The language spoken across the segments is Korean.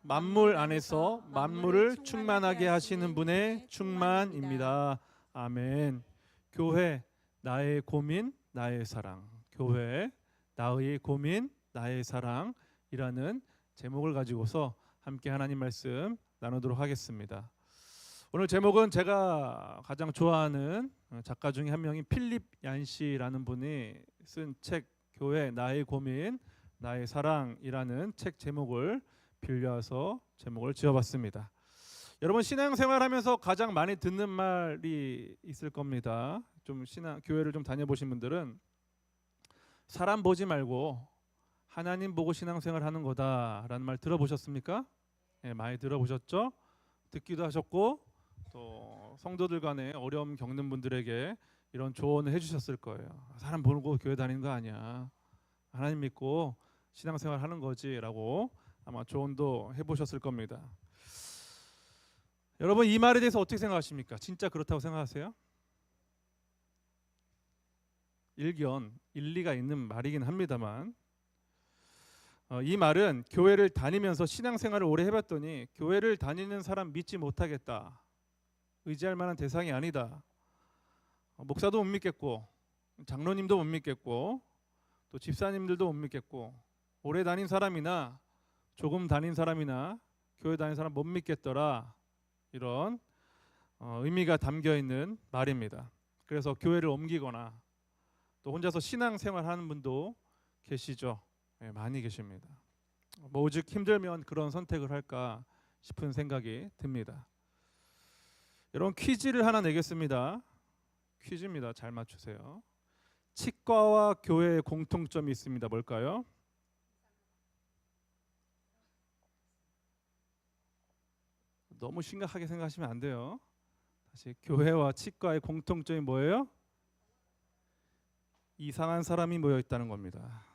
만물 안에서 만물을 충만하게 하시는 분의 충만입니다. 아멘. 교회 나의 고민 나의 사랑. 교회 나의 고민 나의 사랑이라는 제목을 가지고서 함께 하나님 말씀 나누도록 하겠습니다. 오늘 제목은 제가 가장 좋아하는 작가 중에 한 명인 필립 얀시라는 분이 쓴 책 교회 나의 고민 나의 사랑이라는 책 제목을 빌려서 제목을 지어봤습니다. 여러분 신앙생활하면서 가장 많이 듣는 말이 있을 겁니다. 좀 교회를 좀 다녀보신 분들은 사람 보지 말고 하나님 보고 신앙생활하는 거다라는 말 들어보셨습니까? 네, 많이 들어보셨죠? 듣기도 하셨고 또 성도들 간에 어려움 겪는 분들에게 이런 조언을 해주셨을 거예요. 사람 보고 교회 다니는 거 아니야. 하나님 믿고 신앙생활 하는 거지라고 아마 조언도 해보셨을 겁니다. 여러분 이 말에 대해서 어떻게 생각하십니까? 진짜 그렇다고 생각하세요? 일리가 있는 말이긴 합니다만 이 말은 교회를 다니면서 신앙생활을 오래 해봤더니 교회를 다니는 사람 믿지 못하겠다. 의지할 만한 대상이 아니다. 목사도 못 믿겠고 장로님도 못 믿겠고 또 집사님들도 못 믿겠고 오래 다닌 사람이나 조금 다닌 사람이나 교회 다닌 사람 못 믿겠더라. 이런 의미가 담겨있는 말입니다. 그래서 교회를 옮기거나 또 혼자서 신앙생활하는 분도 계시죠. 네, 많이 계십니다. 오직 힘들면 그런 선택을 할까 싶은 생각이 듭니다. 여러분 퀴즈를 하나 내겠습니다. 퀴즈입니다. 잘 맞추세요. 치과와 교회의 공통점이 있습니다. 뭘까요? 너무 심각하게 생각하시면 안 돼요. 다시 교회와 치과의 공통점이 뭐예요? 이상한 사람이 모여 있다는 겁니다.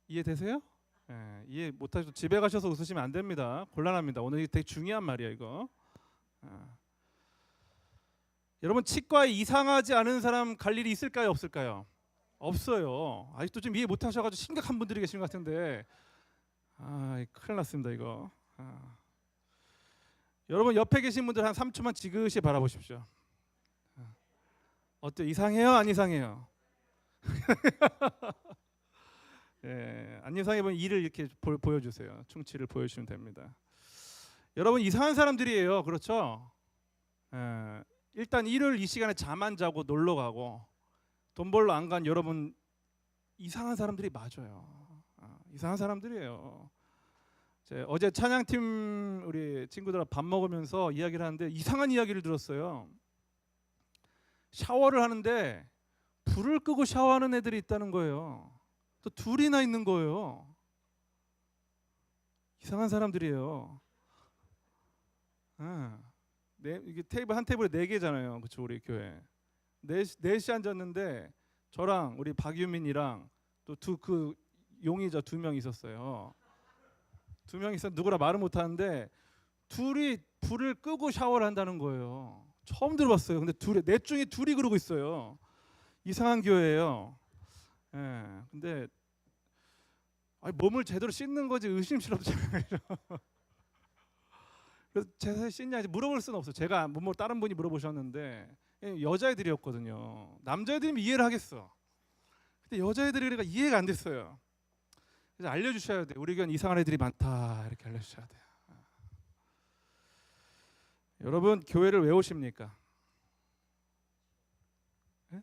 이해되세요? 네, 이해 못하셔도 집에 가셔서 웃으시면 안 됩니다. 곤란합니다. 오늘 되게 중요한 말이에요, 이거. 여러분 치과에 이상하지 않은 사람 갈 일이 있을까요, 없을까요? 없어요. 아직도 좀 이해 못하셔가지고 심각한 분들이 계신 것 같은데, 큰일 났습니다, 이거. 여러분 옆에 계신 분들 한 3초만 지그시 바라보십시오. 어때요? 이상해요? 안 이상해요? 예, 안 이상해 보면 이를 이렇게 보여주세요. 충치를 보여주시면 됩니다. 여러분 이상한 사람들이에요. 그렇죠? 예, 일단 일요일 이 시간에 잠 안 자고 놀러 가고 돈 벌러 안 간 여러분 이상한 사람들이 맞아요. 이상한 사람들이에요. 어제 찬양팀 우리 친구들하고 밥 먹으면서 이야기를 하는데 이상한 이야기를 들었어요. 샤워를 하는데 불을 끄고 샤워하는 애들이 있다는 거예요. 또 둘이나 있는 거예요. 이상한 사람들이에요. 이게 테이블 한 테이블에 4개잖아요. 그렇죠? 우리 교회 넷이 앉았는데 저랑 우리 박유민이랑 또 그 용의자 2명 있었어요. 2명 있었는데 누구라 말을 못하는데 둘이 불을 끄고 샤워를 한다는 거예요. 처음 들어봤어요. 근데 넷 중에 둘이 그러고 있어요. 이상한 교회예요. 예, 근데 몸을 제대로 씻는 거지 의심스럽잖아요. 그래서 제가 씻냐 물어볼 수는 없어요. 제가 다른 분이 물어보셨는데 여자애들이었거든요. 남자애들이면 이해를 하겠어. 근데 여자애들이니까 이해가 안 됐어요. 그래서 알려주셔야 돼요. 우리 교회는 이상한 애들이 많다 이렇게 알려주셔야 돼요. 여러분 교회를 왜 오십니까? 네?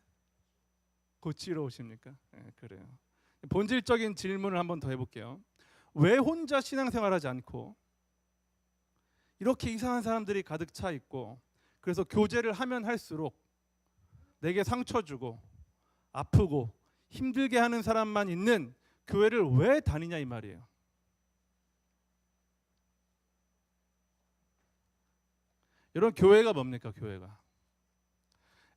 고치러 오십니까? 네, 그래요. 본질적인 질문을 한번 더 해볼게요. 왜 혼자 신앙생활하지 않고 이렇게 이상한 사람들이 가득 차 있고 그래서 교제를 하면 할수록 내게 상처 주고 아프고 힘들게 하는 사람만 있는 교회를 왜 다니냐 이 말이에요. 여러분 교회가 뭡니까? 교회가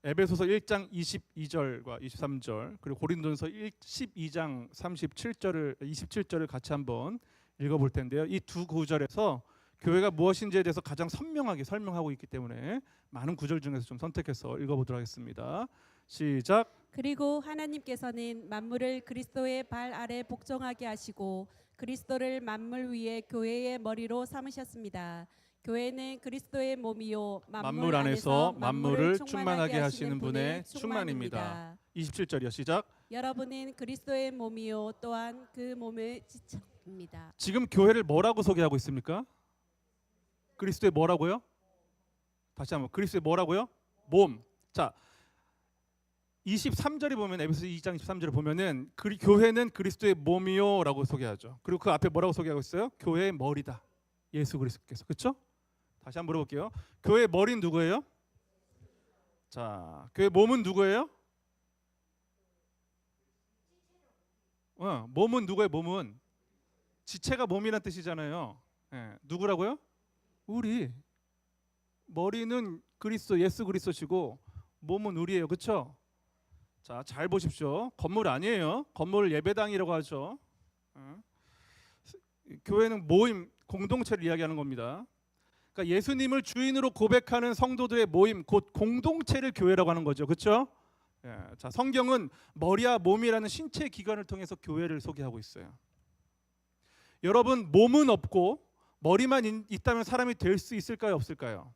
에베소서 1장 22절과 23절 그리고 고린도전서 12장 27절을 같이 한번 읽어볼 텐데요. 이 두 구절에서 교회가 무엇인지에 대해서 가장 선명하게 설명하고 있기 때문에 많은 구절 중에서 좀 선택해서 읽어보도록 하겠습니다. 시작. 그리고 하나님께서는 만물을 그리스도의 발 아래 복종하게 하시고 그리스도를 만물 위에 교회의 머리로 삼으셨습니다. 교회는 그리스도의 몸이요 만물 안에서 만물을 충만하게 하시는 분의 충만입니다. 27절이요. 시작. 여러분은 그리스도의 몸이요 또한 그 몸의 지체입니다. 지금 교회를 뭐라고 소개하고 있습니까? 그리스도의 뭐라고요? 다시 한번 그리스도의 뭐라고요? 몸. 자, 23절에 보면 에베소 2장 23절에 보면은 교회는 그리스도의 몸이요라고 소개하죠. 그리고 그 앞에 뭐라고 소개하고 있어요? 교회의 머리다. 예수 그리스도께서. 그렇죠? 다시 한번 물어볼게요. 교회의 머리는 누구예요? 자, 교회 몸은 누구예요? 몸은 누구예요? 몸은 지체가 몸이란 뜻이잖아요. 누구라고요? 우리. 머리는 그리스도 예수 그리스도시고 몸은 우리예요. 그렇죠? 자, 잘 보십시오. 건물 아니에요. 건물 예배당이라고 하죠. 교회는 모임, 공동체를 이야기하는 겁니다. 그러니까 예수님을 주인으로 고백하는 성도들의 모임, 곧 공동체를 교회라고 하는 거죠. 그렇죠? 자, 성경은 머리와 몸이라는 신체 기관을 통해서 교회를 소개하고 있어요. 여러분, 몸은 없고 머리만 있다면 사람이 될 수 있을까요? 없을까요?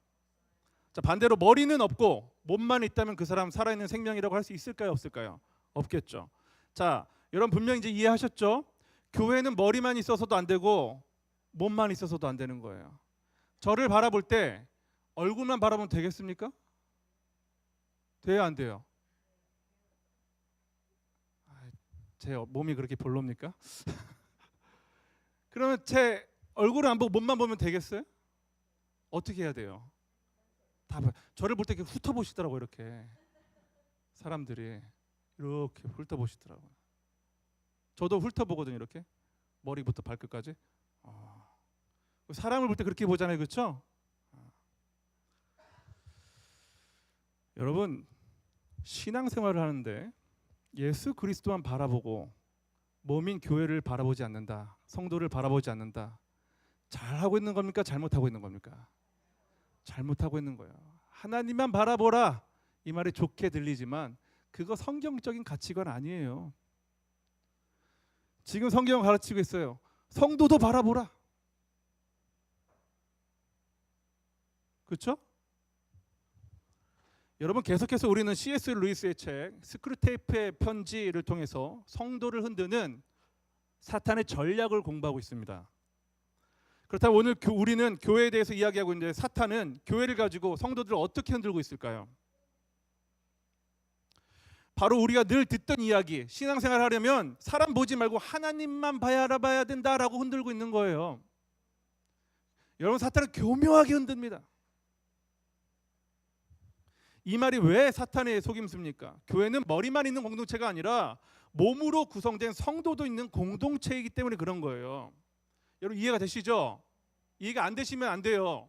자, 반대로 머리는 없고 몸만 있다면 그 사람 살아있는 생명이라고 할 수 있을까요? 없을까요? 없겠죠. 자, 여러분 분명히 이제 이해하셨죠? 교회는 머리만 있어서도 안 되고 몸만 있어서도 안 되는 거예요. 저를 바라볼 때 얼굴만 바라보면 되겠습니까? 돼요, 안 돼요? 제 몸이 그렇게 별로입니까? 그러면 제 얼굴을 안 보고 몸만 보면 되겠어요? 어떻게 해야 돼요? 다 저를 볼 때 이렇게 훑어보시더라고요. 이렇게 사람들이 이렇게 훑어보시더라고요. 저도 훑어보거든요. 이렇게 머리부터 발끝까지. 사람을 볼 때 그렇게 보잖아요. 그렇죠? 여러분, 신앙생활을 하는데 예수 그리스도만 바라보고 몸인 교회를 바라보지 않는다, 성도를 바라보지 않는다, 잘하고 있는 겁니까? 잘못하고 있는 겁니까? 잘못하고 있는 거예요. 하나님만 바라보라, 이 말이 좋게 들리지만 그거 성경적인 가치관 아니에요. 지금 성경은 가르치고 있어요. 성도도 바라보라. 그렇죠? 여러분, 계속해서 우리는 C.S. 루이스의 책 스크루테이프의 편지를 통해서 성도를 흔드는 사탄의 전략을 공부하고 있습니다. 그렇다면 오늘 우리는 교회에 대해서 이야기하고 있는데 사탄은 교회를 가지고 성도들을 어떻게 흔들고 있을까요? 바로 우리가 늘 듣던 이야기, 신앙생활 하려면 사람 보지 말고 하나님만 바라봐야 된다라고 흔들고 있는 거예요. 여러분, 사탄은 교묘하게 흔듭니다. 이 말이 왜 사탄의 속임수입니까? 교회는 머리만 있는 공동체가 아니라 몸으로 구성된 성도도 있는 공동체이기 때문에 그런 거예요. 여러분, 이해가 되시죠? 이해가 안 되시면 안 돼요.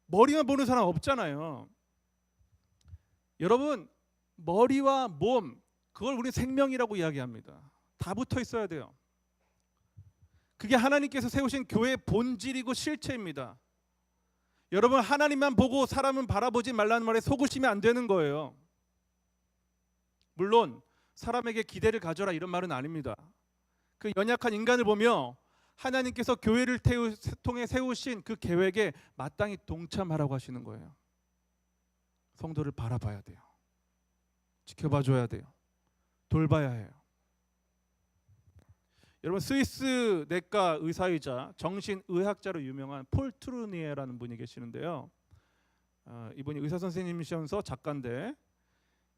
머리만 보는 사람 없잖아요. 여러분, 머리와 몸, 그걸 우리는 생명이라고 이야기합니다. 다 붙어 있어야 돼요. 그게 하나님께서 세우신 교회의 본질이고 실체입니다. 여러분, 하나님만 보고 사람은 바라보지 말라는 말에 속으시면 안 되는 거예요. 물론 사람에게 기대를 가져라 이런 말은 아닙니다. 그 연약한 인간을 보며 하나님께서 교회를 통해 세우신 그 계획에 마땅히 동참하라고 하시는 거예요. 성도를 바라봐야 돼요. 지켜봐줘야 돼요. 돌봐야 해요. 여러분, 스위스 내과 의사이자 정신의학자로 유명한 폴 트루니에라는 분이 계시는데요. 이분이 의사 선생님이시면서 작가인데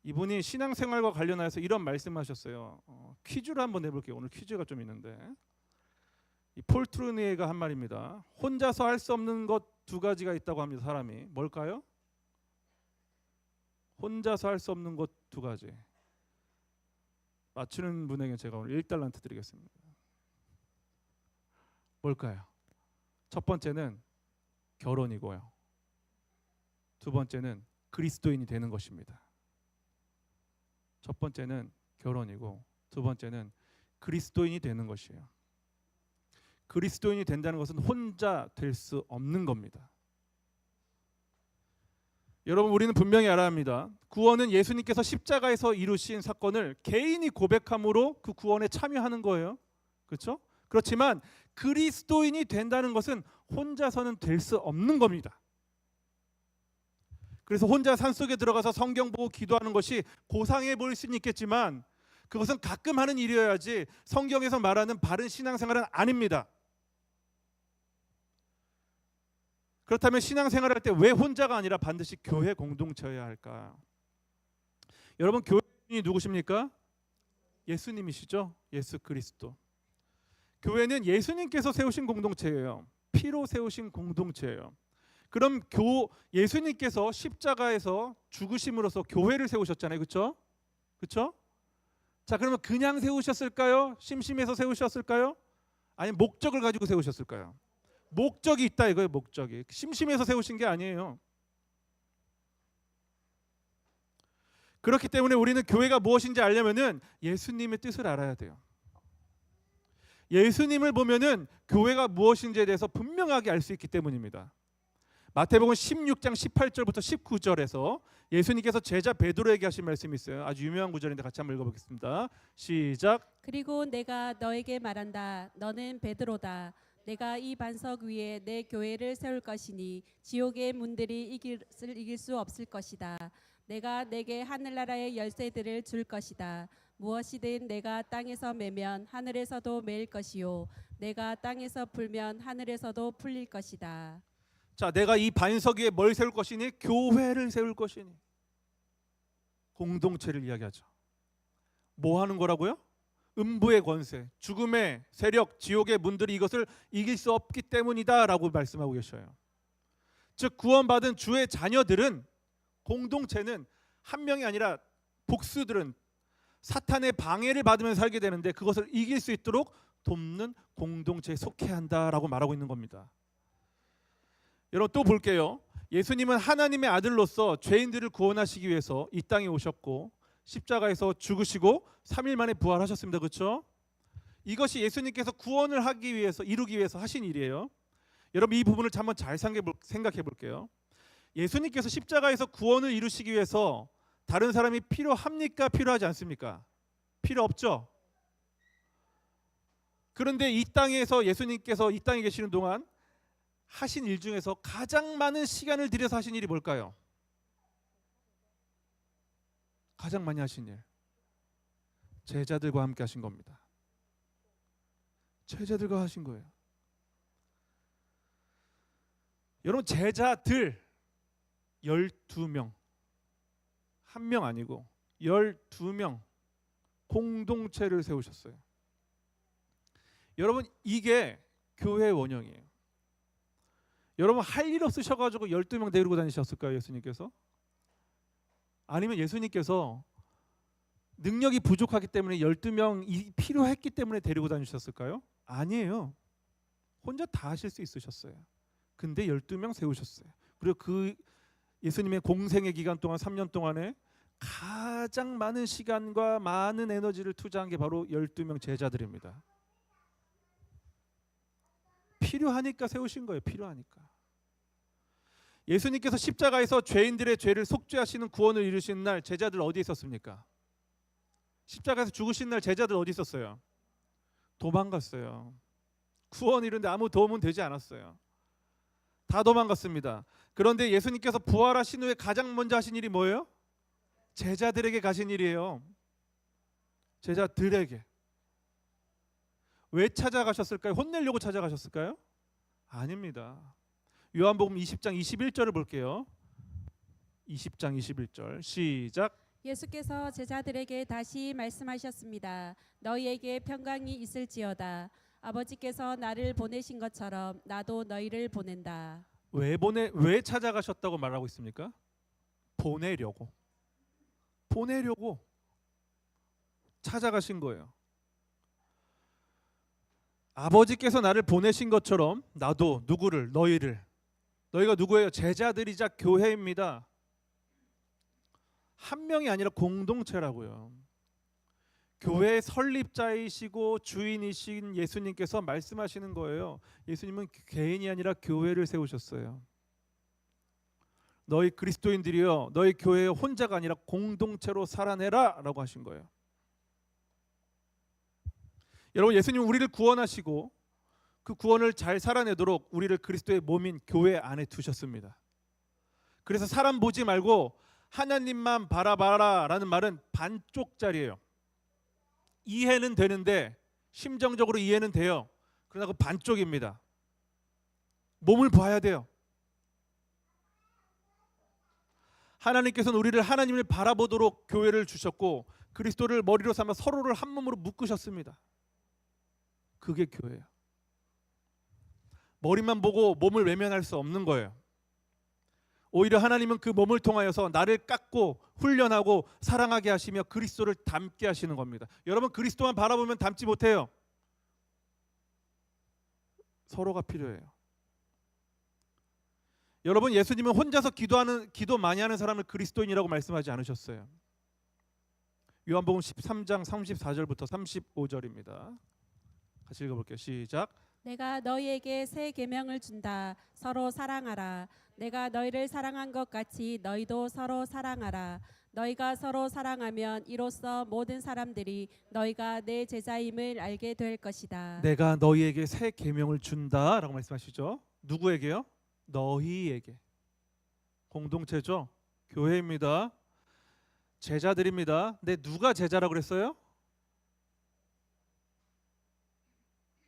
이분이 신앙생활과 관련해서 이런 말씀하셨어요. 퀴즈를 한번 내볼게요. 오늘 퀴즈가 좀 있는데 이 폴 트루니에가 한 말입니다. 혼자서 할 수 없는 것 두 가지가 있다고 합니다. 사람이 뭘까요? 혼자서 할 수 없는 것 두 가지. 맞추는 분에게 제가 오늘 1달란트 드리겠습니다. 뭘까요? 첫 번째는 결혼이고요. 두 번째는 그리스도인이 되는 것입니다. 첫 번째는 결혼이고 두 번째는 그리스도인이 되는 것이에요. 그리스도인이 된다는 것은 혼자 될 수 없는 겁니다. 여러분, 우리는 분명히 알아야 합니다. 구원은 예수님께서 십자가에서 이루신 사건을 개인이 고백함으로 그 구원에 참여하는 거예요. 그렇죠? 그렇지만 그리스도인이 된다는 것은 혼자서는 될 수 없는 겁니다. 그래서 혼자 산속에 들어가서 성경 보고 기도하는 것이 고상해 보일 수는 있겠지만 그것은 가끔 하는 일이어야지 성경에서 말하는 바른 신앙생활은 아닙니다. 그렇다면 신앙생활할 때 왜 혼자가 아니라 반드시 교회 공동체여야 할까? 여러분, 교회인이 누구십니까? 예수님이시죠? 예수 그리스도. 교회는 예수님께서 세우신 공동체예요. 피로 세우신 공동체예요. 그럼 예수님께서 십자가에서 죽으심으로써 교회를 세우셨잖아요. 그렇죠? 그렇죠? 자, 그러면 그냥 세우셨을까요? 심심해서 세우셨을까요? 아니면 목적을 가지고 세우셨을까요? 목적이 있다 이거예요. 목적이. 심심해서 세우신 게 아니에요. 그렇기 때문에 우리는 교회가 무엇인지 알려면은 예수님의 뜻을 알아야 돼요. 예수님을 보면은 교회가 무엇인지에 대해서 분명하게 알 수 있기 때문입니다. 마태복음 16장 18절부터 19절에서 예수님께서 제자 베드로에게 하신 말씀이 있어요. 아주 유명한 구절인데 같이 한번 읽어보겠습니다. 시작. 그리고 내가 너에게 말한다. 너는 베드로다. 내가 이 반석 위에 내 교회를 세울 것이니 지옥의 문들이 이길 수 없을 것이다. 내가 내게 하늘나라의 열쇠들을 줄 것이다. 무엇이든 내가 땅에서 매면 하늘에서도 매일 것이요 내가 땅에서 풀면 하늘에서도 풀릴 것이다. 자, 내가 이 반석 위에 뭘 세울 것이니? 교회를 세울 것이니. 공동체를 이야기하죠. 뭐 하는 거라고요? 음부의 권세, 죽음의 세력, 지옥의 문들이 이것을 이길 수 없기 때문이다라고 말씀하고 계셔요. 즉 구원받은 주의 자녀들은, 공동체는 한 명이 아니라 복수들은 사탄의 방해를 받으면서 살게 되는데 그것을 이길 수 있도록 돕는 공동체에 속해야 한다라고 말하고 있는 겁니다. 여러분 또 볼게요. 예수님은 하나님의 아들로서 죄인들을 구원하시기 위해서 이 땅에 오셨고 십자가에서 죽으시고 3일 만에 부활하셨습니다. 그렇죠? 이것이 예수님께서 구원을 하기 위해서, 이루기 위해서 하신 일이에요. 여러분 이 부분을 한번 잘 생각해 볼게요. 예수님께서 십자가에서 구원을 이루시기 위해서 다른 사람이 필요합니까? 필요하지 않습니까? 필요 없죠. 그런데 이 땅에서 예수님께서 이 땅에 계시는 동안 하신 일 중에서 가장 많은 시간을 들여서 하신 일이 뭘까요? 가장 많이 하신 일, 제자들과 함께 하신 겁니다. 제자들과 하신 거예요. 여러분 제자들 12명, 한 명 아니고 12명 공동체를 세우셨어요. 여러분 이게 교회의 원형이에요. 여러분 할 일 없으셔가지고 12명 데리고 다니셨을까요? 예수님께서? 아니면 예수님께서 능력이 부족하기 때문에 12명이 필요했기 때문에 데리고 다니셨을까요? 아니에요. 혼자 다 하실 수 있으셨어요. 근데 12명 세우셨어요. 그리고 그 예수님의 공생의 기간 동안 3년 동안에 가장 많은 시간과 많은 에너지를 투자한 게 바로 12명 제자들입니다. 필요하니까 세우신 거예요. 필요하니까. 예수님께서 십자가에서 죄인들의 죄를 속죄하시는 구원을 이루신 날 제자들 어디 있었습니까? 십자가에서 죽으신 날 제자들 어디 있었어요? 도망갔어요. 구원 이루는데 아무 도움은 되지 않았어요. 다 도망갔습니다. 그런데 예수님께서 부활하신 후에 가장 먼저 하신 일이 뭐예요? 제자들에게 가신 일이에요. 제자들에게. 왜 찾아가셨을까요? 혼내려고 찾아가셨을까요? 아닙니다. 요한복음 20장 21절을 볼게요. 20장 21절 시작. 예수께서 제자들에게 다시 말씀하셨습니다. 너희에게 평강이 있을지어다. 아버지께서 나를 보내신 것처럼 나도 너희를 보낸다. 왜 찾아가셨다고 말하고 있습니까? 보내려고 찾아가신 거예요. 아버지께서 나를 보내신 것처럼 나도 누구를? 너희가 누구예요? 제자들이자 교회입니다. 한 명이 아니라 공동체라고요. 교회의 설립자이시고 주인이신 예수님께서 말씀하시는 거예요. 예수님은 개인이 아니라 교회를 세우셨어요. 너희 그리스도인들이여 너희 교회의 혼자가 아니라 공동체로 살아내라 라고 하신 거예요. 여러분, 예수님은 우리를 구원하시고 그 구원을 잘 살아내도록 우리를 그리스도의 몸인 교회 안에 두셨습니다. 그래서 사람 보지 말고 하나님만 바라봐라라는 말은 반쪽짜리예요. 이해는 되는데, 심정적으로 이해는 돼요. 그러나 그 반쪽입니다. 몸을 봐야 돼요. 하나님께서는 우리를 하나님을 바라보도록 교회를 주셨고 그리스도를 머리로 삼아 서로를 한 몸으로 묶으셨습니다. 그게 교회예요. 머리만 보고 몸을 외면할 수 없는 거예요. 오히려 하나님은 그 몸을 통하여서 나를 깎고 훈련하고 사랑하게 하시며 그리스도를 닮게 하시는 겁니다. 여러분, 그리스도만 바라보면 닮지 못해요. 서로가 필요해요. 여러분, 예수님은 혼자서 기도 많이 하는 사람을 그리스도인이라고 말씀하지 않으셨어요. 요한복음 13장 34절부터 35절입니다. 같이 읽어볼게요. 시작. 내가 너희에게 새 계명을 준다. 서로 사랑하라. 내가 너희를 사랑한 것 같이 너희도 서로 사랑하라. 너희가 서로 사랑하면 이로써 모든 사람들이 너희가 내 제자임을 알게 될 것이다. 내가 너희에게 새 계명을 준다라고 말씀하시죠. 누구에게요? 너희에게. 공동체죠. 교회입니다. 제자들입니다. 근데 누가 제자라고 그랬어요?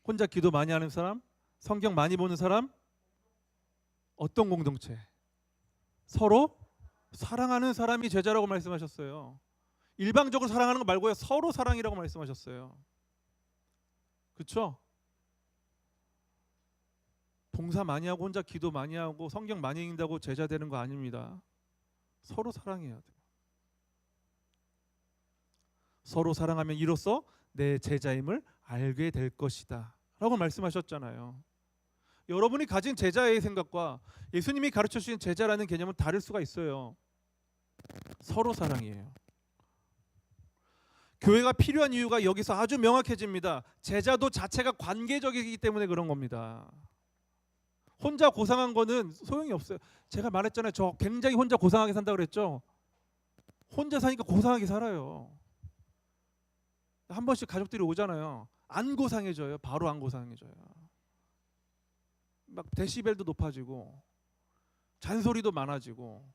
혼자 기도 많이 하는 사람? 성경 많이 보는 사람? 어떤 공동체? 서로 사랑하는 사람이 제자라고 말씀하셨어요. 일방적으로 사랑하는 거 말고요, 서로 사랑이라고 말씀하셨어요. 그렇죠? 봉사 많이 하고 혼자 기도 많이 하고 성경 많이 읽는다고 제자 되는 거 아닙니다. 서로 사랑해야 돼요. 서로 사랑하면 이로써 내 제자임을 알게 될 것이다 라고 말씀하셨잖아요. 여러분이 가진 제자의 생각과 예수님이 가르쳐 주신 제자라는 개념은 다를 수가 있어요. 서로 사랑이에요. 교회가 필요한 이유가 여기서 아주 명확해집니다. 제자도 자체가 관계적이기 때문에 그런 겁니다. 혼자 고상한 거는 소용이 없어요. 제가 말했잖아요. 저 굉장히 혼자 고상하게 산다고 그랬죠. 혼자 사니까 고상하게 살아요. 한 번씩 가족들이 오잖아요. 안 고상해져요. 바로 안 고상해져요. 막 데시벨도 높아지고 잔소리도 많아지고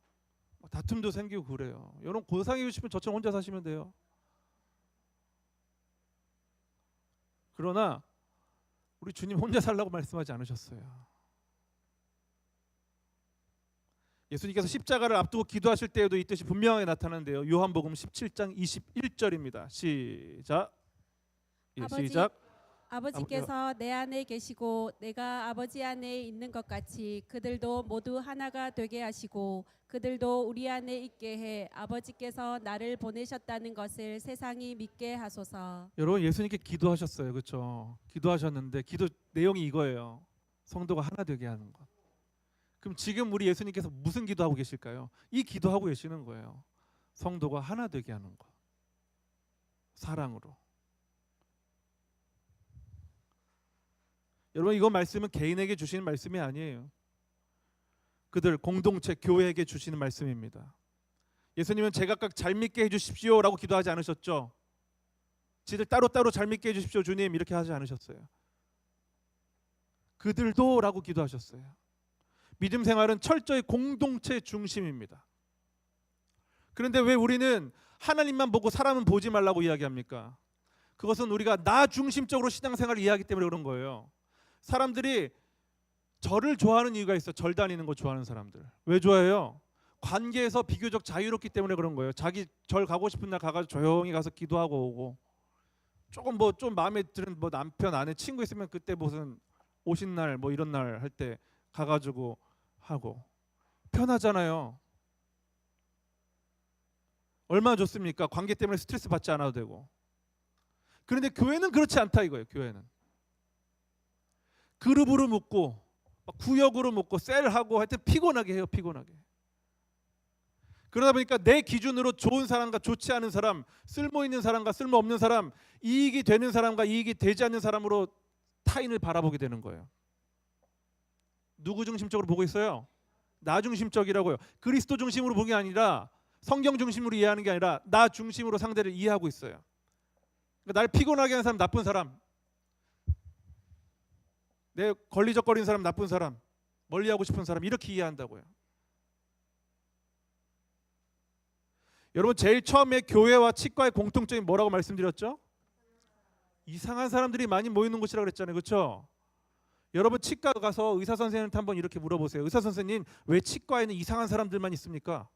다툼도 생기고 그래요. 여러분, 고상해지고 싶으면 저처럼 혼자 사시면 돼요. 그러나 우리 주님 혼자 살라고 말씀하지 않으셨어요. 예수님께서 십자가를 앞두고 기도하실 때에도 이 뜻이 분명하게 나타나는데요. 요한복음 17장 21절입니다. 시작. 예, 시작. 아버지께서 내 안에 계시고 내가 아버지 안에 있는 것 같이 그들도 모두 하나가 되게 하시고 그들도 우리 안에 있게 해 아버지께서 나를 보내셨다는 것을 세상이 믿게 하소서. 여러분, 예수님께 기도하셨어요. 그렇죠? 기도하셨는데 기도 내용이 이거예요. 성도가 하나 되게 하는 것. 그럼 지금 우리 예수님께서 무슨 기도하고 계실까요? 이 기도하고 계시는 거예요. 성도가 하나 되게 하는 것. 사랑으로. 여러분, 이거 말씀은 개인에게 주시는 말씀이 아니에요. 그들 공동체 교회에게 주시는 말씀입니다. 예수님은 제각각 잘 믿게 해주십시오라고 기도하지 않으셨죠? 지들 따로따로 잘 믿게 해주십시오 주님 이렇게 하지 않으셨어요. 그들도라고 기도하셨어요. 믿음 생활은 철저히 공동체 중심입니다. 그런데 왜 우리는 하나님만 보고 사람은 보지 말라고 이야기합니까? 그것은 우리가 나 중심적으로 신앙생활을 이해하기 때문에 그런 거예요. 사람들이 절을 좋아하는 이유가 있어요. 절 다니는 거 좋아하는 사람들. 왜 좋아해요? 관계에서 비교적 자유롭기 때문에 그런 거예요. 자기 절 가고 싶은 날 가가지고 조용히 가서 기도하고 오고, 조금 뭐 좀 마음에 드는 뭐 남편 아내 친구 있으면 그때 무슨 오신 날 뭐 이런 날 할 때 가가지고 하고 편하잖아요. 얼마나 좋습니까? 관계 때문에 스트레스 받지 않아도 되고. 그런데 교회는 그렇지 않다 이거예요. 교회는 그룹으로 묶고 구역으로 묶고 셀하고 하여튼 피곤하게 해요. 피곤하게. 그러다 보니까 내 기준으로 좋은 사람과 좋지 않은 사람, 쓸모 있는 사람과 쓸모 없는 사람, 이익이 되는 사람과 이익이 되지 않는 사람으로 타인을 바라보게 되는 거예요. 누구 중심적으로 보고 있어요? 나 중심적이라고요. 그리스도 중심으로 보는 게 아니라, 성경 중심으로 이해하는 게 아니라 나 중심으로 상대를 이해하고 있어요. 그러니까 날 피곤하게 하는 사람 나쁜 사람, 내 걸리적거리는 사람, 나쁜 사람, 멀리하고 싶은 사람 이렇게 이해한다고요. 여러분 제일 처음에 교회와 치과의 공통점이 뭐라고 말씀드렸죠? 이상한 사람들이 많이 모이는 곳이라고 그랬잖아요. 그렇죠? 여러분 치과 가서 의사 선생님한테 한번 이렇게 물어보세요. 의사 선생님, 왜 치과에는 이상한 사람들만 있습니까?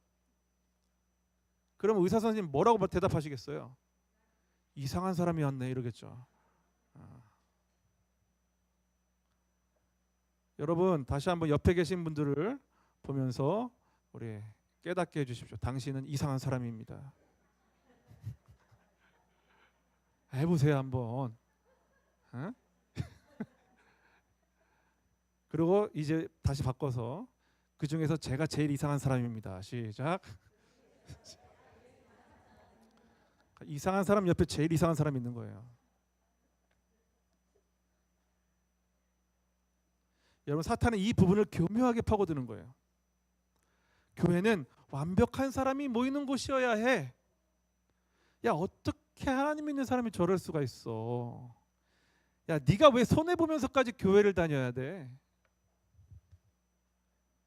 그럼 의사 선생님 뭐라고 대답하시겠어요? 이상한 사람이 왔네 이러겠죠. 여러분 다시 한번 옆에 계신 분들을 보면서 우리 깨닫게 해주십시오. 당신은 이상한 사람입니다. 해보세요 한번. 어? 그리고 이제 다시 바꿔서 그 중에서 제가 제일 이상한 사람입니다. 시작. 이상한 사람 옆에 제일 이상한 사람이 있는 거예요. 여러분 사탄은 이 부분을 교묘하게 파고드는 거예요. 교회는 완벽한 사람이 모이는 곳이어야 해. 야 어떻게 하나님 믿는 사람이 저럴 수가 있어. 야 네가 왜 손해보면서까지 교회를 다녀야 돼.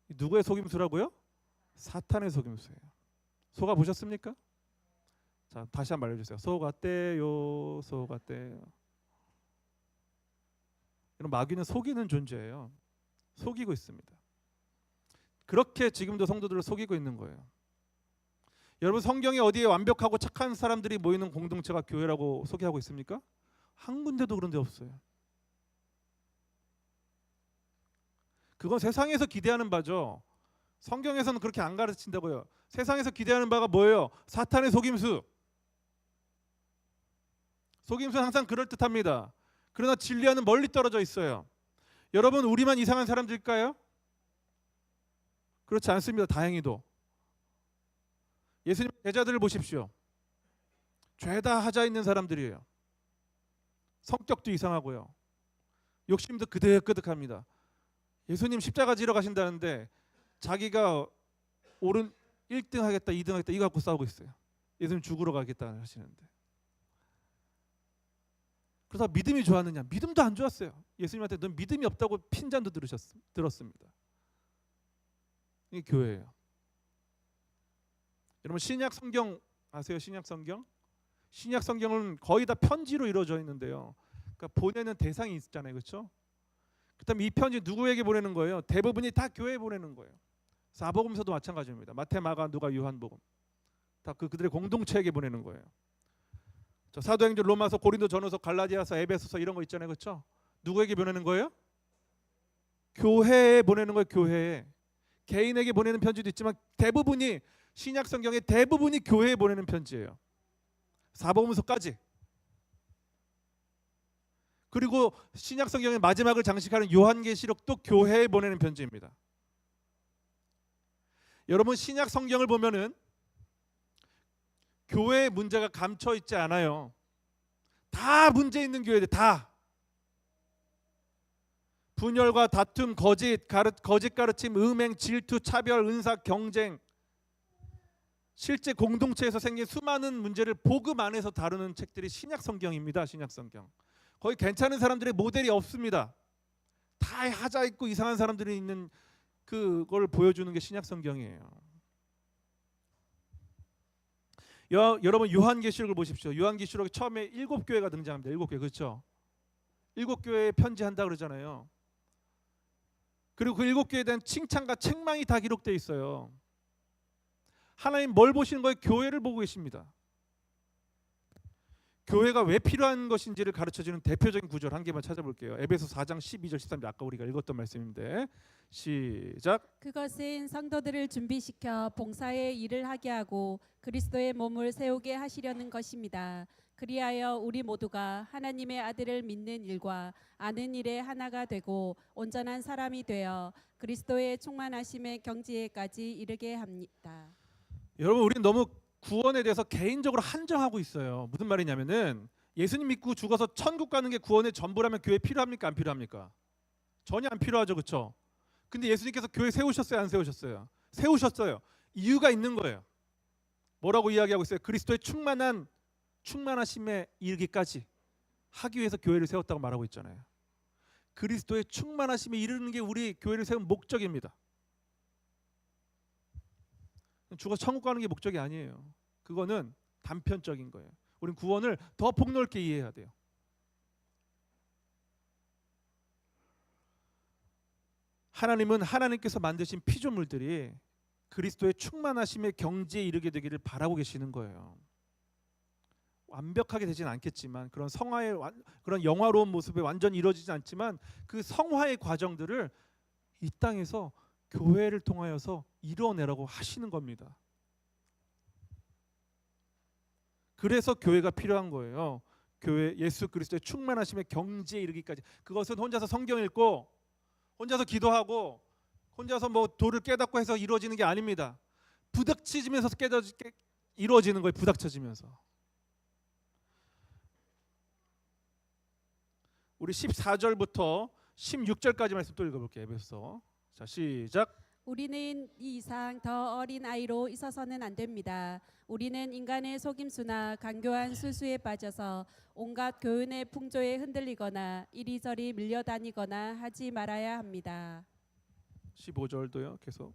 누구의 속임수라고요? 사탄의 속임수예요. 속아 보셨습니까? 자 다시 한번 알려주세요. 속았대요. 속았대요. 여러분 마귀는 속이는 존재예요. 속이고 있습니다. 그렇게 지금도 성도들을 속이고 있는 거예요. 여러분 성경에 어디에 완벽하고 착한 사람들이 모이는 공동체가 교회라고 소개하고 있습니까? 한 군데도 그런 데 없어요. 그건 세상에서 기대하는 바죠. 성경에서는 그렇게 안 가르친다고요. 세상에서 기대하는 바가 뭐예요? 사탄의 속임수. 속임수는 항상 그럴듯합니다. 그러나 진리와는 멀리 떨어져 있어요. 여러분 우리만 이상한 사람들일까요? 그렇지 않습니다. 다행히도. 예수님 제자들을 보십시오. 죄다 하자 있는 사람들이에요. 성격도 이상하고요. 욕심도 그득그득합니다. 예수님 십자가 지러 가신다는데 자기가 옳은 1등 하겠다 2등 하겠다 이거 갖고 싸우고 있어요. 예수님 죽으러 가겠다 하시는데. 그래서 믿음이 좋았느냐? 믿음도 안 좋았어요. 예수님한테 넌 믿음이 없다고 핀잔도 들었습니다. 이게 교회예요. 여러분 신약 성경 아세요? 신약 성경? 신약 성경은 거의 다 편지로 이루어져 있는데요. 그러니까 보내는 대상이 있잖아요. 그렇죠? 그다음에 이 편지 누구에게 보내는 거예요? 대부분이 다 교회에 보내는 거예요. 사복음서도 마찬가지입니다. 마태, 마가, 누가, 요한복음 다 그들의 공동체에게 보내는 거예요. 저 사도행전, 로마서, 고린도, 전후서, 갈라디아서, 에베소서 이런 거 있잖아요. 그렇죠? 누구에게 보내는 거예요? 교회에 보내는 거예요. 교회에. 개인에게 보내는 편지도 있지만 대부분이 신약 성경의 대부분이 교회에 보내는 편지예요. 사복음서까지. 그리고 신약 성경의 마지막을 장식하는 요한계시록도 교회에 보내는 편지입니다. 여러분 신약 성경을 보면은 교회의 문제가 감춰 있지 않아요. 다 문제 있는 교회들 다. 분열과 다툼, 거짓 가르침, 음행, 질투, 차별, 은사, 경쟁. 실제 공동체에서 생긴 수많은 문제를 복음 안에서 다루는 책들이 신약 성경입니다. 신약 성경. 거기 괜찮은 사람들의 모델이 없습니다. 다 하자 있고 이상한 사람들이 있는 그걸 보여주는 게 신약 성경이에요. 여러분 요한계시록을 보십시오. 요한계시록에 처음에 7교회가 등장합니다. 7교회 그렇죠? 7교회에 편지한다 그러잖아요. 그리고 그 7교회에 대한 칭찬과 책망이 다 기록되어 있어요. 하나님 뭘 보시는 거예요? 교회를 보고 계십니다. 교회가 왜 필요한 것인지를 가르쳐주는 대표적인 구절 한 개만 찾아볼게요. 에베소 4장 12절 13절 아까 우리가 읽었던 말씀인데 시작. 그것은 성도들을 준비시켜 봉사의 일을 하게 하고 그리스도의 몸을 세우게 하시려는 것입니다. 그리하여 우리 모두가 하나님의 아들을 믿는 일과 아는 일에 하나가 되고 온전한 사람이 되어 그리스도의 충만하심의 경지에까지 이르게 합니다. 여러분 우리는 너무 구원에 대해서 개인적으로 한정하고 있어요. 무슨 말이냐면은 예수님 믿고 죽어서 천국 가는 게 구원의 전부라면 교회 필요합니까? 안 필요합니까? 전혀 안 필요하죠. 그렇죠? 근데 예수님께서 교회 세우셨어요? 안 세우셨어요? 세우셨어요. 이유가 있는 거예요. 뭐라고 이야기하고 있어요? 그리스도의 충만하심에 이르기까지 하기 위해서 교회를 세웠다고 말하고 있잖아요. 그리스도의 충만하심에 이르는 게 우리 교회를 세운 목적입니다. 죽어서 천국 가는 게 목적이 아니에요. 그거는 단편적인 거예요. 우린 구원을 더 폭넓게 이해해야 돼요. 하나님은 하나님께서 만드신 피조물들이 그리스도의 충만하심의 경지에 이르게 되기를 바라고 계시는 거예요. 완벽하게 되진 않겠지만 그런 성화의 그런 영화로운 모습에 완전히 이루어지진 않지만 그 성화의 과정들을 이 땅에서 교회를 통하여서 이루어내라고 하시는 겁니다. 그래서 교회가 필요한 거예요. 교회 예수 그리스도의 충만하심의 경지에 이르기까지. 그것은 혼자서 성경 읽고 혼자서 기도하고 혼자서 뭐 도를 깨닫고 해서 이루어지는 게 아닙니다. 부닥치면서 이루어지는 거예요. 부닥쳐지면서. 우리 14절부터 16절까지 말씀 또 읽어볼게요. 에베소서. 자, 시작. 우리는 이 이상 더 어린 아이로 있어서는 안 됩니다. 우리는 인간의 속임수나 간교한 술수에 빠져서 온갖 교훈의 풍조에 흔들리거나 이리저리 밀려다니거나 하지 말아야 합니다. 15절도요. 계속.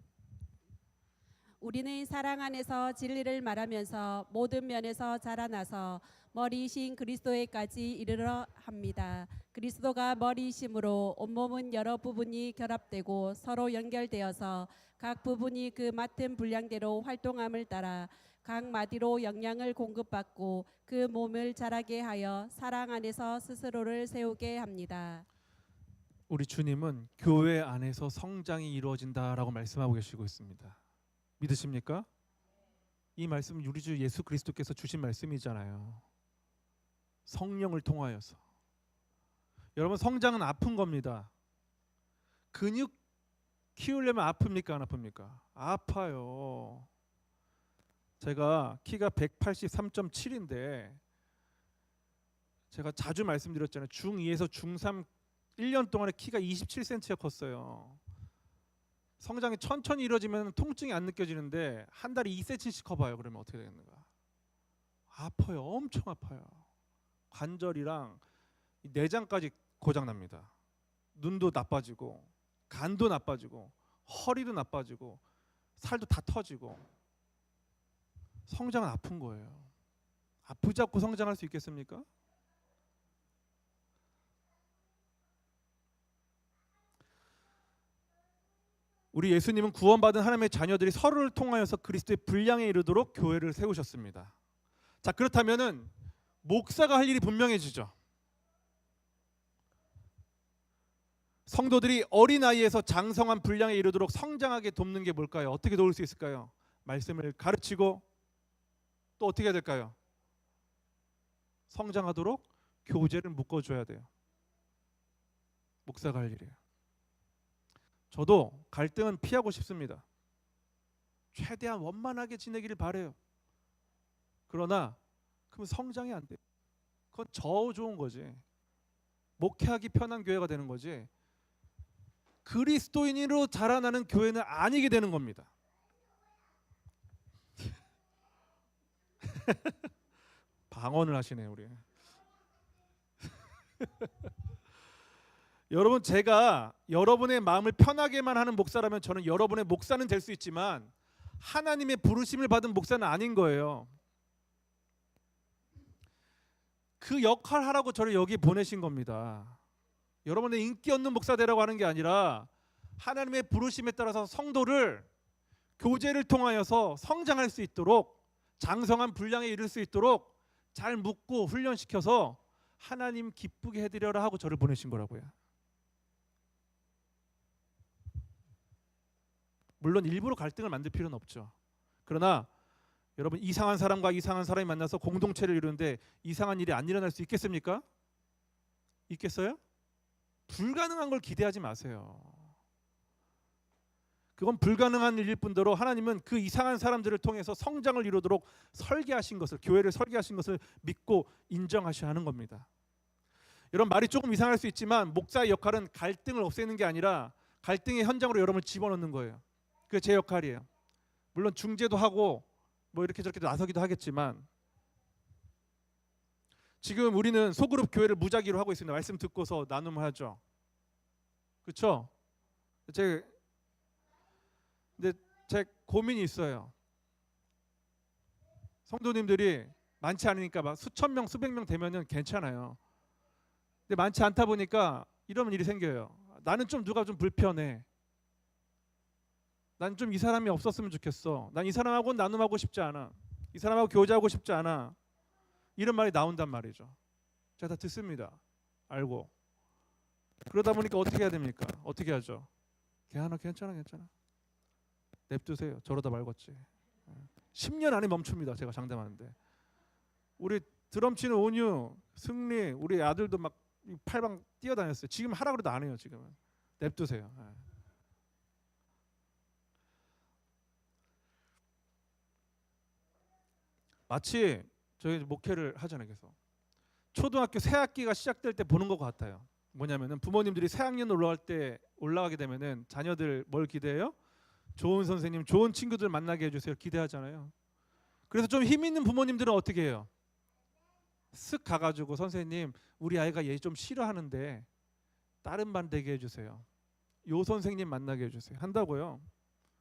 우리는 사랑 안에서 진리를 말하면서 모든 면에서 자라나서 머리이신 그리스도에까지 이르러 합니다. 그리스도가 머리이심으로 온몸은 여러 부분이 결합되고 서로 연결되어서 각 부분이 그 맡은 분량대로 활동함을 따라 각 마디로 영향을 공급받고 그 몸을 자라게 하여 사랑 안에서 스스로를 세우게 합니다. 우리 주님은 교회 안에서 성장이 이루어진다라고 말씀하고 계시고 있습니다. 믿으십니까? 이 말씀은 우리 주 예수 그리스도께서 주신 말씀이잖아요. 성령을 통하여서. 여러분, 성장은 아픈 겁니다. 근육 키우려면 아픕니까 안 아픕니까? 아파요. 제가 키가 183.7인데 제가 자주 말씀드렸잖아요. 중2에서 중3 1년 동안에 키가 27cm가 컸어요. 성장이 천천히 이루어지면 통증이 안 느껴지는데 한 달에 2cm씩 커봐요. 그러면 어떻게 되겠는가? 아파요. 엄청 아파요. 관절이랑 내장까지 고장납니다. 눈도 나빠지고 간도 나빠지고 허리도 나빠지고 살도 다 터지고. 성장은 아픈 거예요. 아프지 않고 성장할 수 있겠습니까? 우리 예수님은 구원받은 하나님의 자녀들이 서로를 통하여서 그리스도의 분량에 이르도록 교회를 세우셨습니다. 자, 그렇다면은 목사가 할 일이 분명해지죠. 성도들이 어린 나이에서 장성한 분량에 이르도록 성장하게 돕는 게 뭘까요? 어떻게 도울 수 있을까요? 말씀을 가르치고 또 어떻게 해야 될까요? 성장하도록 교제를 묶어줘야 돼요. 목사가 할 일이에요. 저도 갈등은 피하고 싶습니다. 최대한 원만하게 지내기를 바래요. 그러나 그럼 성장이 안 돼. 그건 저 좋은 거지. 목회하기 편한 교회가 되는 거지. 그리스도인으로 자라나는 교회는 아니게 되는 겁니다. 방언을 하시네요, 우리. 여러분, 제가 여러분의 마음을 편하게만 하는 목사라면 저는 여러분의 목사는 될 수 있지만 하나님의 부르심을 받은 목사는 아닌 거예요. 그 역할 하라고 저를 여기 보내신 겁니다. 여러분의 인기 없는 목사 되라고 하는 게 아니라 하나님의 부르심에 따라서 성도를 교제를 통하여서 성장할 수 있도록 장성한 분량에 이를 수 있도록 잘 묶고 훈련시켜서 하나님 기쁘게 해드려라 하고 저를 보내신 거라고요. 물론 일부러 갈등을 만들 필요는 없죠. 그러나 여러분, 이상한 사람과 이상한 사람이 만나서 공동체를 이루는데 이상한 일이 안 일어날 수 있겠습니까? 있겠어요? 불가능한 걸 기대하지 마세요. 그건 불가능한 일일 뿐더러 하나님은 그 이상한 사람들을 통해서 성장을 이루도록 설계하신 것을, 교회를 설계하신 것을 믿고 인정하셔야 하는 겁니다. 여러분, 말이 조금 이상할 수 있지만 목사의 역할은 갈등을 없애는 게 아니라 갈등의 현장으로 여러분을 집어넣는 거예요. 그게 제 역할이에요. 물론 중재도 하고 뭐 이렇게 저렇게 나서기도 하겠지만 지금 우리는 소그룹 교회를 무작위로 하고 있습니다. 말씀 듣고서 나눔을 하죠. 그렇죠? 제 근데 제 고민이 있어요. 성도님들이 많지 않으니까 막 수천 명, 수백 명 되면은 괜찮아요. 근데 많지 않다 보니까 이런 일이 생겨요. 나는 좀 누가 좀 불편해. 난 좀 이 사람이 없었으면 좋겠어. 난 이 사람하고 나눔하고 싶지 않아. 이 사람하고 교제하고 싶지 않아. 이런 말이 나온단 말이죠. 제가 다 듣습니다. 알고. 그러다 보니까 어떻게 해야 됩니까? 어떻게 하죠? 걔하나 괜찮아. 냅두세요. 저러다 말겠지. 10년 안에 멈춥니다. 제가 장담하는데. 우리 드럼 치는 온유, 승리, 우리 아들도 막 팔방 뛰어다녔어요. 지금 하라 그래도 안 해요. 지금은. 냅두세요. 마치 저희 목회를 하잖아요. 계속. 초등학교 새 학기가 시작될 때 보는 것 같아요. 뭐냐면은 부모님들이 새 학년 올라가게 되면은 자녀들 뭘 기대해요? 좋은 선생님, 좋은 친구들 만나게 해주세요. 기대하잖아요. 그래서 좀 힘 있는 부모님들은 어떻게 해요? 쓱 가가지고 선생님, 우리 아이가 얘 좀 싫어하는데 다른 반 되게 해주세요. 요 선생님 만나게 해주세요. 한다고요.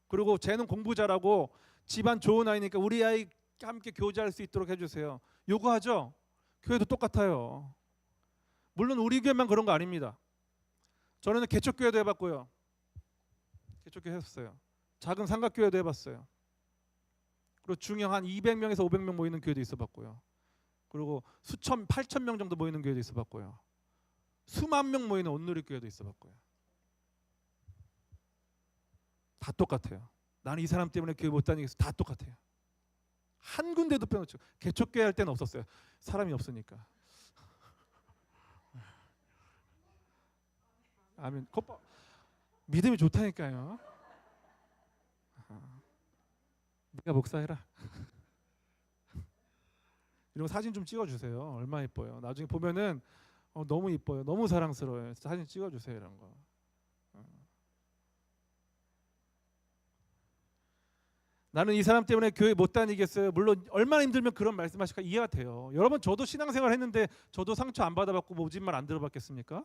그리고 쟤는 공부 잘하고 집안 좋은 아이니까 우리 아이 함께 교제할 수 있도록 해주세요. 요거 하죠? 교회도 똑같아요. 물론 우리 교회만 그런 거 아닙니다. 저는 개척교회도 해봤고요. 개척교회 했었어요. 작은 삼각교회도 해봤어요. 그리고 중형 한 200명에서 500명 모이는 교회도 있어봤고요. 그리고 수천, 8천 명 정도 모이는 교회도 있어봤고요. 수만 명 모이는 온누리교회도 있어봤고요. 다 똑같아요. 나는 이 사람 때문에 교회 못 다니겠어. 다 똑같아요. 한 군데도 빼놓죠. 개척교회 할 때는 없었어요. 사람이 없으니까. 아멘. 믿음이 좋다니까요. 네가 목사해라. 이런 사진 좀 찍어주세요. 얼마나 이뻐요. 나중에 보면은 너무 이뻐요. 너무 사랑스러워요. 사진 찍어주세요. 이런 거. 나는 이 사람 때문에 교회 못 다니겠어요. 물론 얼마나 힘들면 그런 말씀하실까 이해가 돼요. 여러분 저도 신앙생활 했는데 저도 상처 안 받아봤고 모진 말 안 들어봤겠습니까?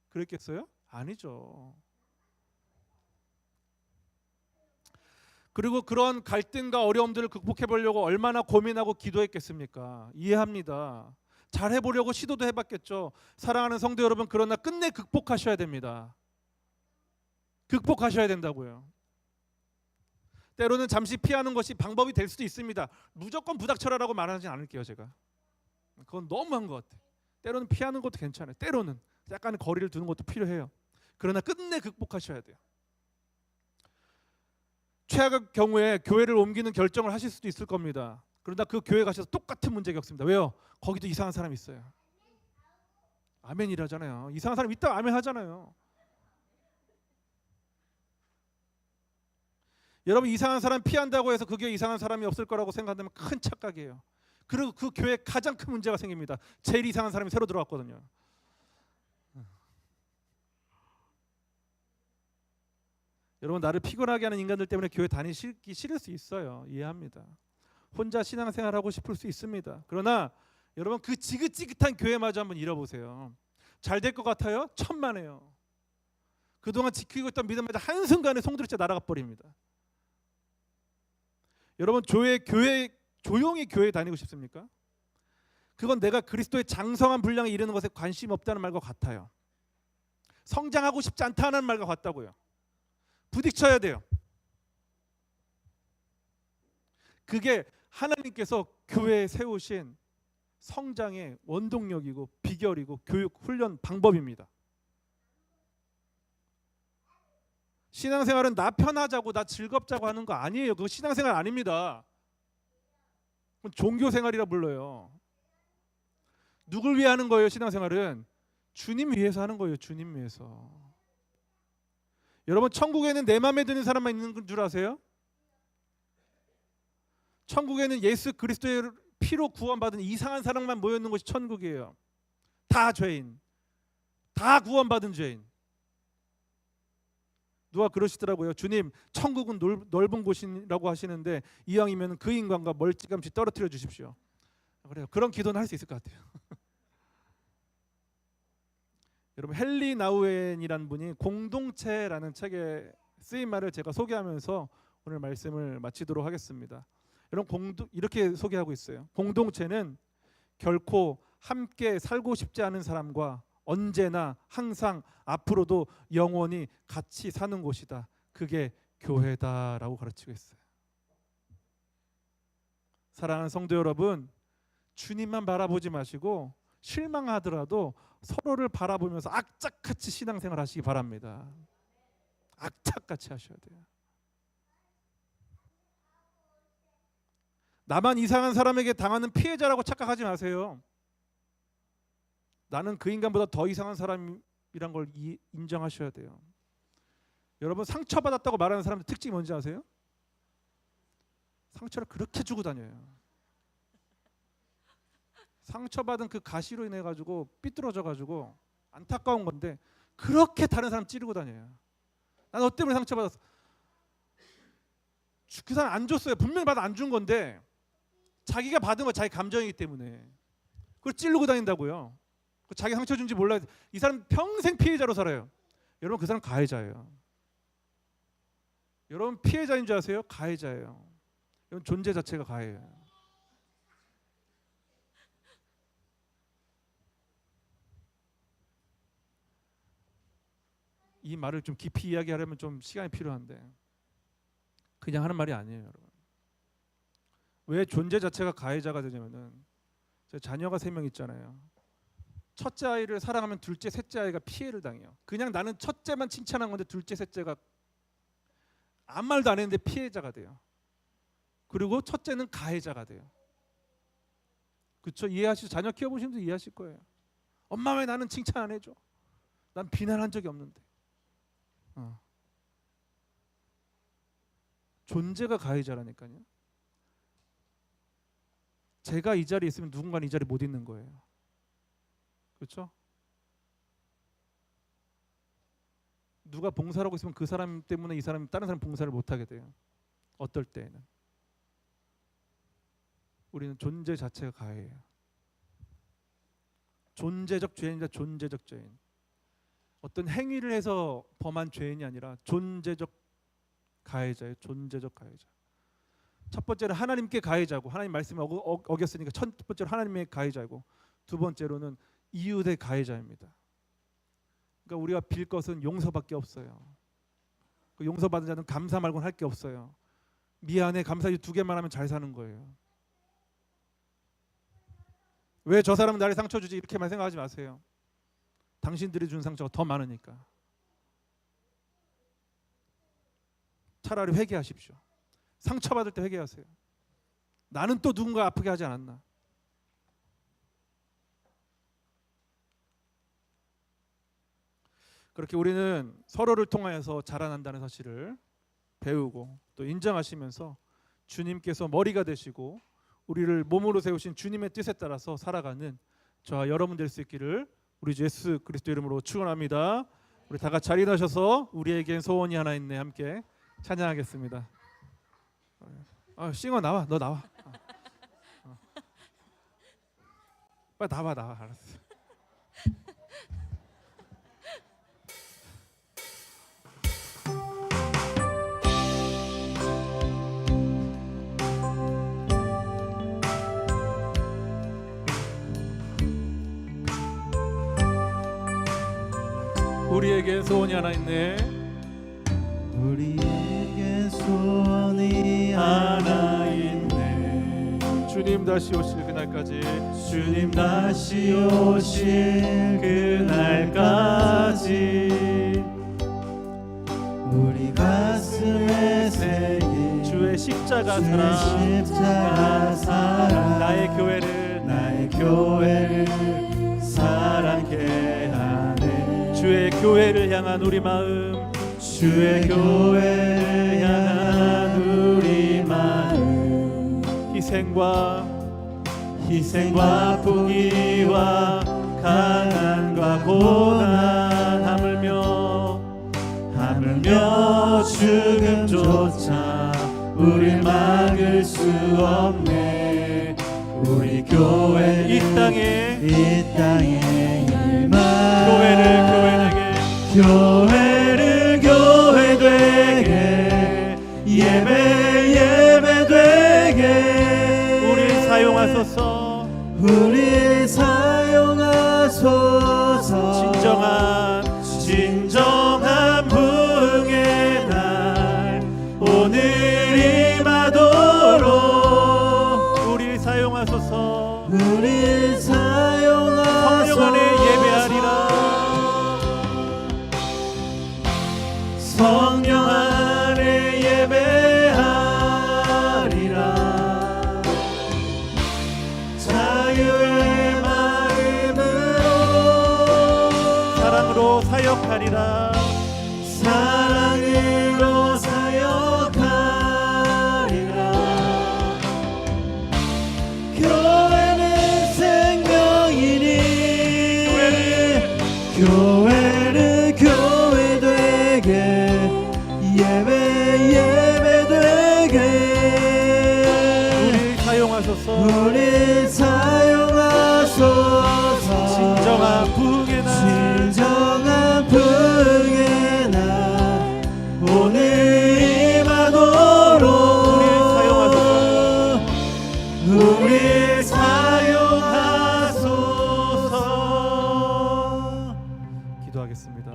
그랬겠어요? 아니죠. 그리고 그런 갈등과 어려움들을 극복해 보려고 얼마나 고민하고 기도했겠습니까? 이해합니다. 잘 해보려고 시도도 해봤겠죠. 사랑하는 성도 여러분, 그러나 끝내 극복하셔야 됩니다. 극복하셔야 된다고요. 때로는 잠시 피하는 것이 방법이 될 수도 있습니다. 무조건 부닥쳐라라고 말하지 않을게요. 제가 그건 너무한 것 같아요. 때로는 피하는 것도 괜찮아요. 때로는 약간의 거리를 두는 것도 필요해요. 그러나 끝내 극복하셔야 돼요. 최악의 경우에 교회를 옮기는 결정을 하실 수도 있을 겁니다. 그러나 그 교회 가셔서 똑같은 문제 겪습니다. 왜요? 거기도 이상한 사람이 있어요. 아멘이라잖아요. 이상한 사람 있다 아멘 하잖아요. 여러분 이상한 사람 피한다고 해서 그 교회에 이상한 사람이 없을 거라고 생각하면 큰 착각이에요. 그리고 그 교회에 가장 큰 문제가 생깁니다. 제일 이상한 사람이 새로 들어왔거든요. 여러분 나를 피곤하게 하는 인간들 때문에 교회 다니기 싫을 수 있어요. 이해합니다. 혼자 신앙생활하고 싶을 수 있습니다. 그러나 여러분 그 지긋지긋한 교회마저 한번 잃어보세요. 잘 될 것 같아요? 천만에요. 그동안 지키고 있던 믿음마저 한순간에 송두리째 날아가 버립니다. 여러분 교회 조용히 교회 다니고 싶습니까? 그건 내가 그리스도의 장성한 분량에 이르는 것에 관심이 없다는 말과 같아요. 성장하고 싶지 않다는 말과 같다고요. 부딪혀야 돼요. 그게 하나님께서 교회에 세우신 성장의 원동력이고 비결이고 교육 훈련 방법입니다. 신앙생활은 나 편하자고 나 즐겁자고 하는 거 아니에요. 그거 신앙생활 아닙니다. 그건 종교생활이라 불러요. 누굴 위해 하는 거예요? 신앙생활은 주님 위해서 하는 거예요. 주님 위해서. 여러분 천국에는 내 마음에 드는 사람만 있는 줄 아세요? 천국에는 예수 그리스도의 피로 구원받은 이상한 사람만 모여있는 곳이 천국이에요. 다 죄인, 다 구원받은 죄인. 누가 그러시더라고요. 주님 천국은 넓은 곳이라고 하시는데 이왕이면 그 인간과 멀찌감치 떨어뜨려 주십시오. 그래요. 그런 기도는 할 수 있을 것 같아요. 여러분 헨리 나우엔이라는 분이 공동체라는 책에 쓰인 말을 제가 소개하면서 오늘 말씀을 마치도록 하겠습니다. 여러분 이렇게 소개하고 있어요. 공동체는 결코 함께 살고 싶지 않은 사람과 언제나 항상 앞으로도 영원히 같이 사는 곳이다. 그게 교회다라고 가르치고 있어요. 사랑하는 성도 여러분, 주님만 바라보지 마시고 실망하더라도 서로를 바라보면서 악착같이 신앙생활 하시기 바랍니다. 악착같이 하셔야 돼요. 나만 이상한 사람에게 당하는 피해자라고 착각하지 마세요. 나는 그 인간보다 더 이상한 사람이란 걸 인정하셔야 돼요. 여러분 상처받았다고 말하는 사람들 특징이 뭔지 아세요? 상처를 그렇게 주고 다녀요. 상처받은 그 가시로 인해 가지고 삐뚤어져 가지고 안타까운 건데 그렇게 다른 사람 찌르고 다녀요. 난 너 때문에 상처받았어. 그 사람 안 줬어요. 분명히 받아 안 준 건데 자기가 받은 건 자기 감정이기 때문에 그걸 찌르고 다닌다고요. 자기 상처 준지 몰라요. 이 사람 평생 피해자로 살아요. 여러분 그 사람 가해자예요. 여러분 피해자인 줄 아세요? 가해자예요. 여러분 존재 자체가 가해예요. 이 말을 좀 깊이 이야기하려면 좀 시간이 필요한데 그냥 하는 말이 아니에요, 여러분. 왜 존재 자체가 가해자가 되냐면은 제 자녀가 3명 있잖아요. 첫째 아이를 사랑하면 둘째, 셋째 아이가 피해를 당해요. 그냥 나는 첫째만 칭찬한 건데 둘째, 셋째가 아무 말도 안 했는데 피해자가 돼요. 그리고 첫째는 가해자가 돼요. 그렇죠? 이해하시죠? 자녀 키워보시는 분들 이해하실 거예요. 엄마 왜 나는 칭찬 안 해줘? 난 비난한 적이 없는데. 존재가 가해자라니까요. 제가 이 자리에 있으면 누군가는 이 자리에 못 있는 거예요. 그렇죠? 누가 봉사를 하고 있으면 그 사람 때문에 이 사람이 다른 사람 봉사를 못 하게 돼요. 어떨 때에는 우리는 존재 자체가 가해예요. 존재적 죄인이다. 존재적 죄인. 어떤 행위를 해서 범한 죄인이 아니라 존재적 가해자예요. 존재적 가해자. 첫 번째는 하나님께 가해자고 하나님 말씀을 어겼으니까 첫 번째로 하나님의 가해자고 두 번째로는 이웃의 가해자입니다. 그러니까 우리가 빌 것은 용서밖에 없어요. 그 용서받은 자는 감사 말고는 할 게 없어요. 미안해 감사 이 2개만 하면 잘 사는 거예요. 왜 저 사람은 나를 상처 주지 이렇게만 생각하지 마세요. 당신들이 준 상처가 더 많으니까. 차라리 회개하십시오. 상처받을 때 회개하세요. 나는 또 누군가 아프게 하지 않았나. 그렇게 우리는 서로를 통하여서 자라난다는 사실을 배우고 또 인정하시면서 주님께서 머리가 되시고 우리를 몸으로 세우신 주님의 뜻에 따라서 살아가는 저와 여러분 될 수 있기를 우리 주 예수 그리스도 이름으로 축원합니다. 우리 다 같이 자리에 일어나셔서 우리에겐 소원이 하나 있네 함께 찬양하겠습니다. 싱어 나와. 너 나와. 빨리 나와 알았어. 우리에게 소원이 하나 있네. 우리에게 소원이 하나 있네. 주님 다시 오실 그날까지. 주님 다시 오실 그날까지 우리 가슴에 새긴 주의 십자가 주의 십자가 사랑 나의 교회를 사랑케 하네. 주의 교회를 향한 우리 마음, 주의 교회를 향한 우리 마음, 희생과 포기와 가난과 고난 하물며 죽음조차 우릴 막을 수 없네. 우리 교회 이 땅에 임할 교회를 교회를 교회 되게 예배 되게 우리 사용하소서. 우리 사용하소서. 진정한 부흥의 날 오늘 임하도록 우리 사용하소서. 우리 사용하소서. 성령 안에 예배하리라. 성령 안에 예배하리라. 자유의 마음으로 사랑으로 사역하리라. 사랑으로 사역하리라. 교회는 생명이니 교회를 교회 되게 예배 되게 우리 사용하소서. 우리 사용하소서. 진정한 부흥의 날 진정한 부흥의 날 오늘 임하도록 우리 사용하소서. 기도하겠습니다.